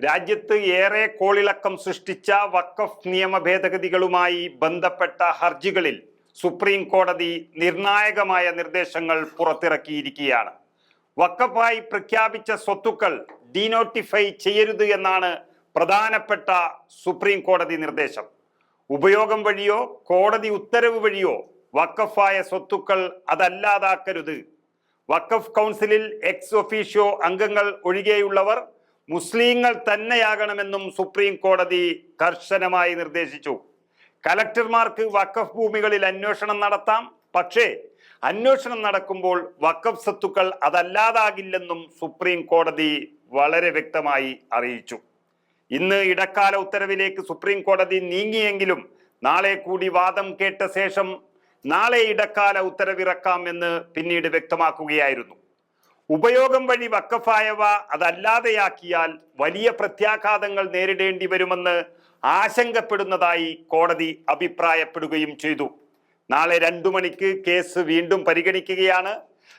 രാജ്യത്ത് ഏറെ കോളിളക്കം സൃഷ്ടിച്ച വഖഫ് നിയമ ഭേദഗതികളുമായി ബന്ധപ്പെട്ട ഹർജികളിൽ സുപ്രീം കോടതി നിർണായകമായ നിർദ്ദേശങ്ങൾ പുറത്തിറക്കിയിരിക്കുകയാണ്. വഖഫായി പ്രഖ്യാപിച്ച സ്വത്തുക്കൾ ഡീനോട്ടിഫൈ ചെയ്യരുത് എന്നാണ് പ്രധാനപ്പെട്ട സുപ്രീം കോടതി നിർദ്ദേശം. ഉപയോഗം വഴിയോ കോടതി ഉത്തരവ് വഴിയോ വഖഫായ സ്വത്തുക്കൾ അതല്ലാതാക്കരുത്. വഖഫ് കൗൺസിലിൽ എക്സ് ഒഫീഷ്യോ അംഗങ്ങൾ ഒഴികെയുള്ളവർ മുസ്ലിങ്ങൾ തന്നെയാകണമെന്നും സുപ്രീം കോടതി കർശനമായി നിർദ്ദേശിച്ചു. കലക്ടർമാർക്ക് വഖഫ് ഭൂമികളിൽ അന്വേഷണം നടത്താം, പക്ഷേ അന്വേഷണം നടക്കുമ്പോൾ വഖഫ് സ്വത്തുക്കൾ അതല്ലാതാകില്ലെന്നും സുപ്രീം കോടതി വളരെ വ്യക്തമായി അറിയിച്ചു. ഇന്ന് ഇടക്കാല ഉത്തരവിലേക്ക് സുപ്രീം കോടതി നീങ്ങിയെങ്കിലും നാളെ കൂടി വാദം കേട്ട ശേഷം നാളെ ഇടക്കാല ഉത്തരവിറക്കാം എന്ന് പിന്നീട് വ്യക്തമാക്കുകയായിരുന്നു. ഉപയോഗം വഴി വഖഫായവ അതല്ലാതെയാക്കിയാൽ വലിയ പ്രത്യാഘാതങ്ങൾ നേരിടേണ്ടി വരുമെന്ന് ആശങ്കപ്പെടുന്നതായി കോടതി അഭിപ്രായപ്പെടുകയും ചെയ്തു. നാളെ 2 മണിക്ക് കേസ് വീണ്ടും പരിഗണിക്കുകയാണ്.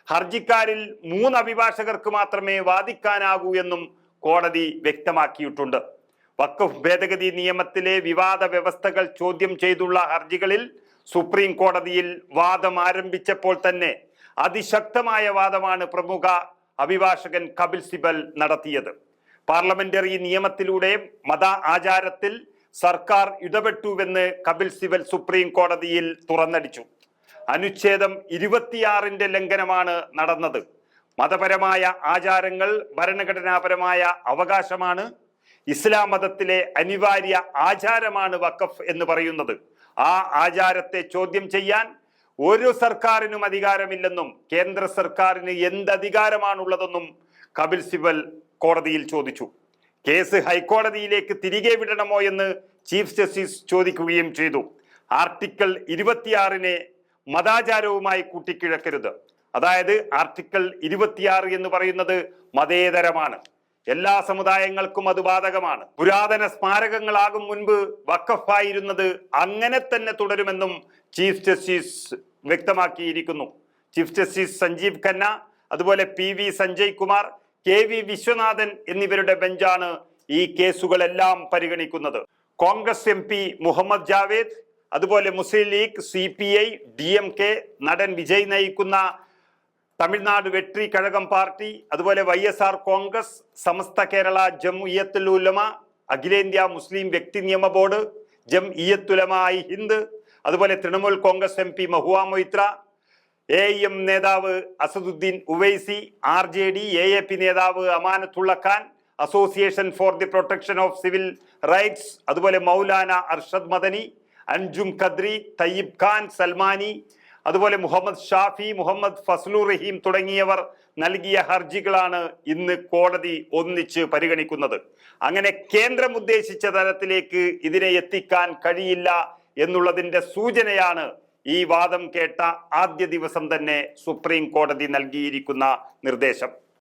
ഹർജിക്കാരിൽ 3 അഭിഭാഷകർക്ക് മാത്രമേ വാദിക്കാനാകൂ എന്നും കോടതി വ്യക്തമാക്കിയിട്ടുണ്ട്. വഖഫ് ഭേദഗതി നിയമത്തിലെ വിവാദ വ്യവസ്ഥകൾ ചോദ്യം ചെയ്തുള്ള ഹർജികളിൽ സുപ്രീം കോടതിയിൽ വാദം ആരംഭിച്ചപ്പോൾ തന്നെ അതിശക്തമായ വാദമാണ് പ്രമുഖ അഭിഭാഷകൻ കപിൽ സിബൽ നടത്തിയത്. പാർലമെന്ററി നിയമത്തിലൂടെ മത ആചാരത്തിൽ സർക്കാർ ഇടപെട്ടുവെന്ന് കപിൽ സിബൽ സുപ്രീം കോടതിയിൽ തുറന്നടിച്ചു. അനുച്ഛേദം 26ന്റെ ലംഘനമാണ് നടന്നത്. മതപരമായ ആചാരങ്ങൾ ഭരണഘടനാപരമായ അവകാശമാണ്. ഇസ്ലാം മതത്തിലെ അനിവാര്യ ആചാരമാണ് വഖഫ് എന്ന് പറയുന്നത്. ആ ആചാരത്തെ ചോദ്യം ചെയ്യാൻ ഒരു സർക്കാരിനും അധികാരമില്ലെന്നും കേന്ദ്ര സർക്കാരിന് എന്ത് അധികാരമാണുള്ളതെന്നും കപിൽ സിബൽ കോടതിയിൽ ചോദിച്ചു. കേസ് ഹൈക്കോടതിയിലേക്ക് തിരികെ വിടണമോ എന്ന് ചീഫ് ജസ്റ്റിസ് ചോദിക്കുകയും ചെയ്തു. ആർട്ടിക്കിൾ 26നെ മതാചാരവുമായി കൂട്ടിക്കിഴക്കരുത്. അതായത് ആർട്ടിക്കിൾ 26 എന്ന് പറയുന്നത് മതേതരമാണ്. എല്ലാ സമുദായങ്ങൾക്കും അത് ബാധകമാണ്. പുരാതന സ്മാരകങ്ങളാകും മുൻപ് വഖഫായിരുന്നത്, അങ്ങനെ തന്നെ തുടരുമെന്നും ചീഫ് ജസ്റ്റിസ് വ്യക്തമാക്കിയിരിക്കുന്നു. ചീഫ് ജസ്റ്റിസ് സഞ്ജീവ് ഖന്ന, അതുപോലെ PV സഞ്ജയ് കുമാർ, KV വിശ്വനാഥൻ എന്നിവരുടെ ബെഞ്ചാണ് ഈ കേസുകളെല്ലാം പരിഗണിക്കുന്നത്. കോൺഗ്രസ് MP മുഹമ്മദ് ജാവേദ്, അതുപോലെ മുസ്ലിം ലീഗ്, CPI, DMK, നടൻ വിജയ് നയിക്കുന്ന തമിഴ്നാട് വെട്രി കഴകം പാർട്ടി, അതുപോലെ YSR കോൺഗ്രസ്, സമസ്ത കേരള ജംഇയ്യത്തുൽ ഉലമ, അഖിലേന്ത്യാ മുസ്ലിം വ്യക്തി നിയമ ബോർഡ്, ജംഇയ്യത്തുൽ ഉലമ ഇ ഹിന്ദ്, അതുപോലെ തൃണമൂൽ കോൺഗ്രസ് MP മഹുവ മൊയ്ത്ര, AIM നേതാവ് അസദുദ്ദീൻ ഉവൈസി, RJD, AAP നേതാവ് Amanatullah Khan, Association for the Protection of Civil Rights, അതുപോലെ മൗലാന അർഷദ് മദനി, അൻജും ഖദ്രി, തയ്യിബ് ഖാൻ സൽമാനി, അതുപോലെ മുഹമ്മദ് ഷാഫി, മുഹമ്മദ് ഫസ്ലുർ റഹീം തുടങ്ങിയവർ നൽകിയ ഹർജികളാണ് ഇന്ന് കോടതി ഒന്നിച്ച് പരിഗണിക്കുന്നത്. അങ്ങനെ കേന്ദ്രം ഉദ്ദേശിച്ച തലത്തിലേക്ക് ഇതിനെ എത്തിക്കാൻ കഴിയില്ല എന്നുള്ളതിന്റെ സൂചനയാണ് ഈ വാദം കേട്ട ആദ്യ ദിവസം തന്നെ സുപ്രീം കോടതി നൽകിയിരിക്കുന്ന നിർദ്ദേശം.